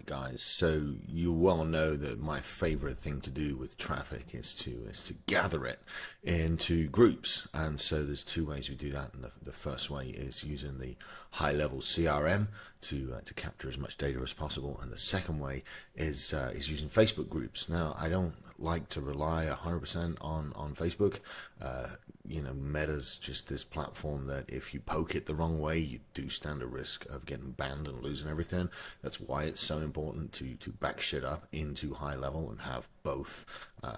Alright guys, so you well know that my favorite thing to do with traffic is to gather it into groups, and so there's two ways we do that. And the first way is using the high level CRM to capture as much data as possible, and the second way is using Facebook groups. Now I don't like to rely 100% on Facebook. You know, Meta's just this platform that if you poke it the wrong way, you do stand a risk of getting banned and losing everything. That's why it's so important to back shit up into high level and have both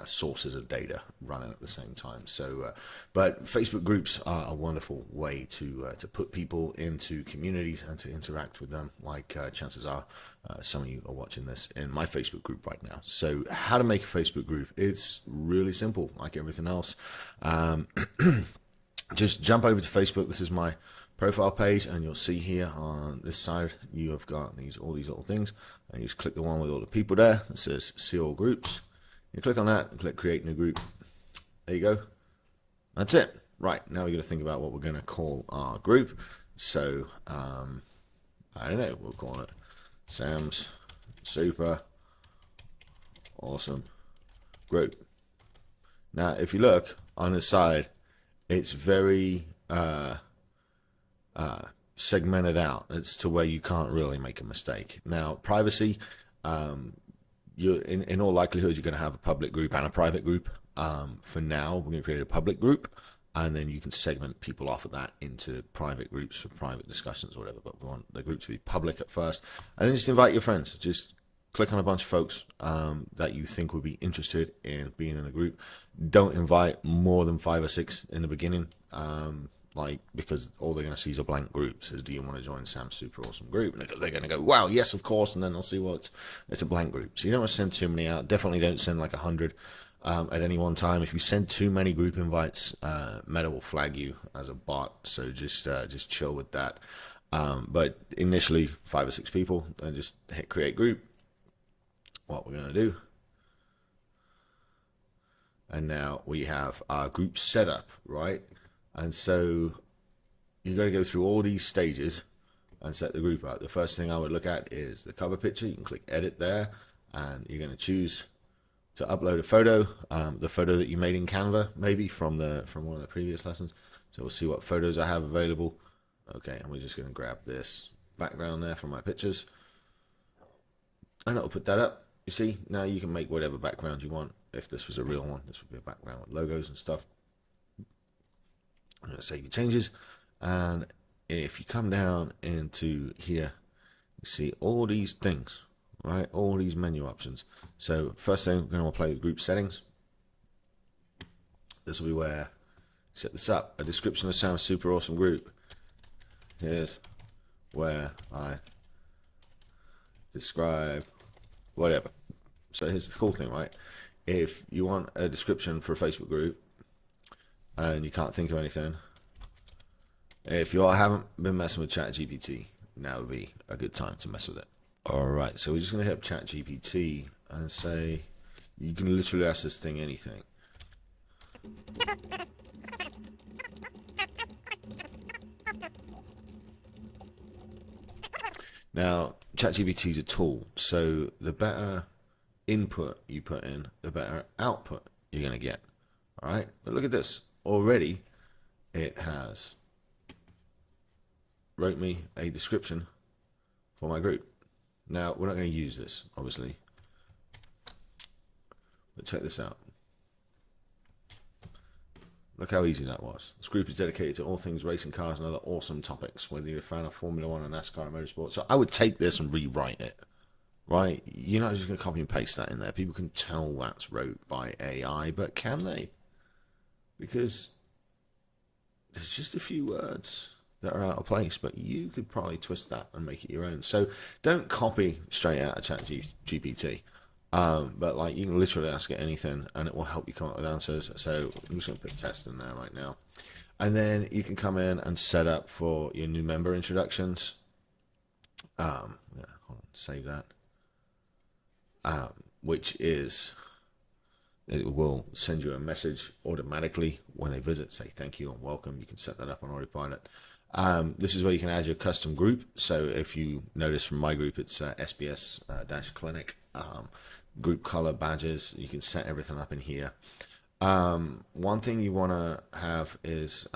sources of data running at the same time. So, but Facebook groups are a wonderful way to put people into communities and to interact with them. Like chances are, some of you are watching this in my Facebook group right now. So, how to make a Facebook group? It's really simple, like everything else. Just jump over to Facebook. This is my profile page, and you'll see here on this side you have got all these little things, and you just click the one with all the people there. It says see all groups. You click on that and click create new group. There you go. That's it. Right, now we're going to think about what we're going to call our group. So I don't know, we'll call it Sam's Super Awesome Group. Now if you look on the side, it's very segmented out. It's to where you can't really make a mistake. Now, privacy, you're in all likelihood you're going to have a public group and a private group. For now, we're going to create a public group, and then you can segment people off of that into private groups for private discussions or whatever. But we want the group to be public at first, and then just invite your friends. Just click on a bunch of folks that you think would be interested in being in a group. Don't invite more than 5 or 6 in the beginning, because all they're going to see is a blank group. Says, do you want to join Sam's Super Awesome Group? And they're going to go, wow, yes, of course. And then they'll see, well, it's a blank group. So you don't want to send too many out. Definitely don't send like 100 at any one time. If you send too many group invites, Meta will flag you as a bot. So just chill with that. But initially 5 or 6 people, and just hit create group. What we're going to do. And now we have our group set up, right? And so you've got to go through all these stages and set the group up. The first thing I would look at is the cover picture. You can click edit there, and you're going to choose to upload a photo, the photo that you made in Canva, maybe from one of the previous lessons. So we'll see what photos I have available. Okay, and we're just going to grab this background there from my pictures, and it'll put that up. You see, now you can make whatever background you want. If this was a real one, this would be a background with logos and stuff. I'm going to save your changes, and if you come down into here, you see all these things, right? All these menu options. So first thing, we're going to apply the group settings. This will be where you set this up. A description of Sam's Super Awesome Group. Here's where I describe whatever. So here's the cool thing, right? If you want a description for a Facebook group and you can't think of anything, if you all haven't been messing with ChatGPT, now would be a good time to mess with it. Alright, so we're just going to hit up ChatGPT and say, you can literally ask this thing anything. Now, ChatGPT is a tool, so the better input you put in, the better output you're going to get. All right, but look at this. Already, it has wrote me a description for my group. Now, we're not going to use this, obviously, but check this out. Look how easy that was. This group is dedicated to all things racing cars and other awesome topics, whether you're a fan of Formula One or NASCAR or motorsport. So I would take this and rewrite it, right? You're not just going to copy and paste that in there. People can tell that's wrote by AI, but can they? Because there's just a few words that are out of place, but you could probably twist that and make it your own. So don't copy straight out of ChatGPT. But like you can literally ask it anything and it will help you come up with answers. So I'm just going to put test in there right now. And then you can come in and set up for your new member introductions. Yeah, hold on, save that. Which is, it will send you a message automatically when they visit, say thank you and welcome. You can set that up on autopilot. This is where you can add your custom group. So if you notice from my group, it's SBS Clinic, group color, badges. You can set everything up in here. One thing you want to have is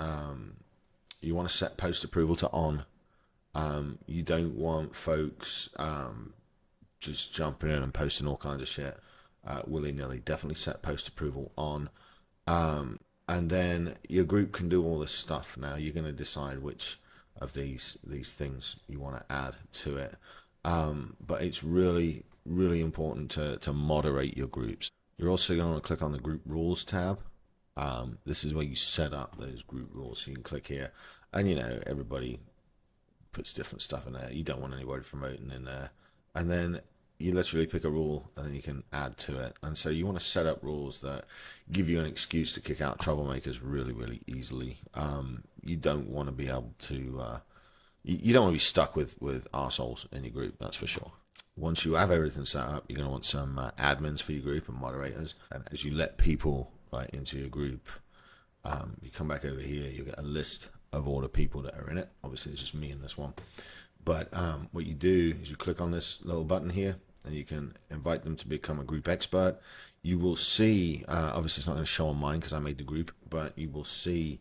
you want to set post approval to on. You don't want folks just jumping in and posting all kinds of shit willy-nilly. Definitely set post approval on. And then your group can do all this stuff. Now you're going to decide which of these things you want to add to it. But it's really important to moderate your groups. You're also going to want to click on the group rules tab. This is where you set up those group rules. So you can click here, and everybody puts different stuff in there. You don't want anybody promoting in there. And then you literally pick a rule and then you can add to it. And so you want to set up rules that give you an excuse to kick out troublemakers really easily. You don't want to be able to you don't want to be stuck with arseholes in your group, that's for sure. Once you have everything set up, you're going to want some admins for your group and moderators. And as you let people into your group, you come back over here, you'll get a list of all the people that are in it. Obviously it's just me in this one, but what you do is you click on this little button here and you can invite them to become a group expert. You will see, obviously it's not going to show on mine because I made the group, but you will see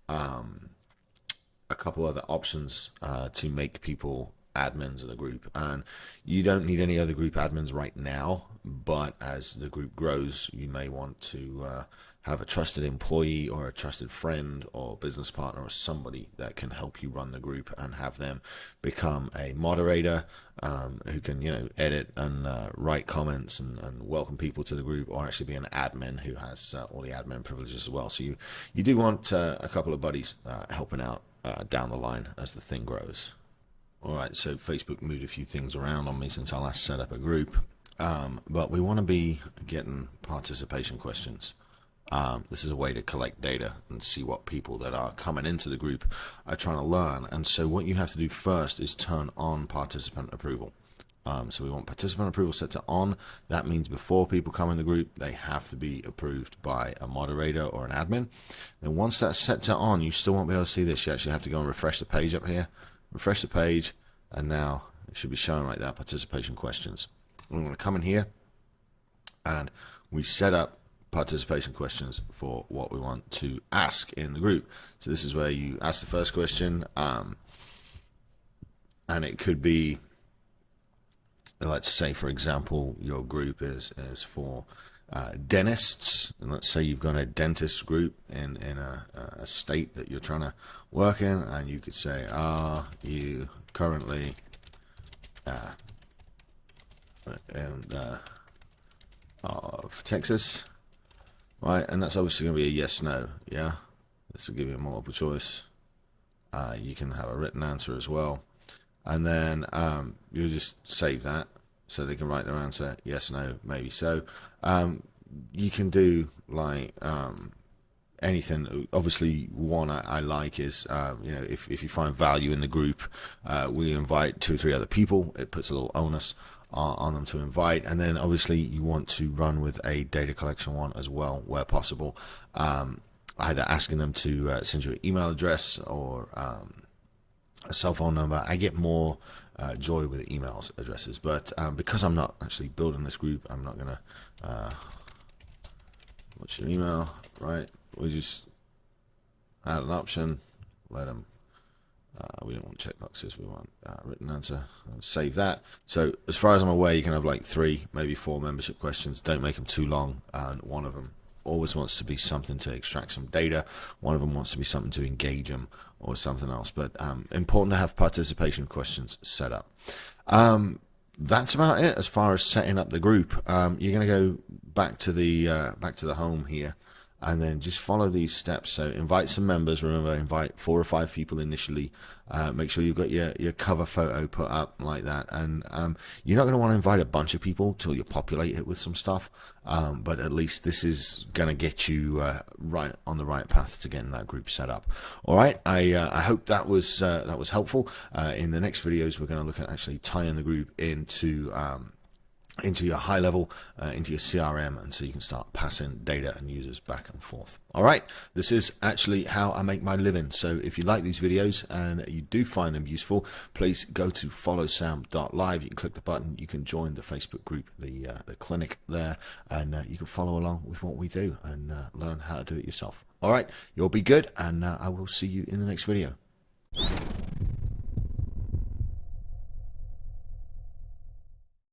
a couple other options to make people admins of the group. And you don't need any other group admins right now, but as the group grows, you may want to have a trusted employee or a trusted friend or business partner or somebody that can help you run the group and have them become a moderator who can edit and write comments and welcome people to the group, or actually be an admin who has all the admin privileges as well. So you do want a couple of buddies helping out down the line as the thing grows. Alright, so Facebook moved a few things around on me since I last set up a group, but we want to be getting participation questions. This is a way to collect data and see what people that are coming into the group are trying to learn. And so what you have to do first is turn on participant approval. So we want participant approval set to on. That means before people come in the group, they have to be approved by a moderator or an admin. Then once that's set to on, you still won't be able to see this. You actually have to go and refresh the page up here. Refresh the page, and now it should be showing right there, participation questions. We're going to come in here, and we set up participation questions for what we want to ask in the group. So this is where you ask the first question, and it could be, let's say for example your group is for dentists, and let's say you've got a dentist group in a state that you're trying to work in, and you could say, are you currently of Texas? Right, and that's obviously going to be a yes no. Yeah, this will give you a multiple choice. You can have a written answer as well, and then you'll just save that so they can write their answer yes, no, maybe so. You can do like anything. Obviously one I like is if you find value in the group, will you invite 2 or 3 other people? It puts a little onus on them to invite. And then obviously you want to run with a data collection one as well where possible, either asking them to send you an email address or a cell phone number. I get more joy with emails addresses, but because I'm not actually building this group, I'm not gonna what's your email, right? We just add an option, let them we don't want checkboxes, we want written answer. I'll save that. So as far as I'm aware, you can have like 3, maybe 4 membership questions. Don't make them too long, and one of them always wants to be something to extract some data, one of them wants to be something to engage them, or something else. But important to have participation questions set up. That's about it as far as setting up the group. You're going to go back to the home here, and then just follow these steps. So invite some members. Remember, invite 4 or 5 people initially. Make sure you've got your cover photo put up like that. And you're not going to want to invite a bunch of people till you populate it with some stuff. But at least this is going to get you right on the right path to getting that group set up. All right. I hope that was helpful. In the next videos, we're going to look at actually tying the group into into your high level, into your CRM, and so you can start passing data and users back and forth. All right, this is actually how I make my living. So if you like these videos and you do find them useful, please go to followsam.live. You can click the button, you can join the Facebook group, the clinic there, and you can follow along with what we do and learn how to do it yourself. All right, you'll be good, and I will see you in the next video.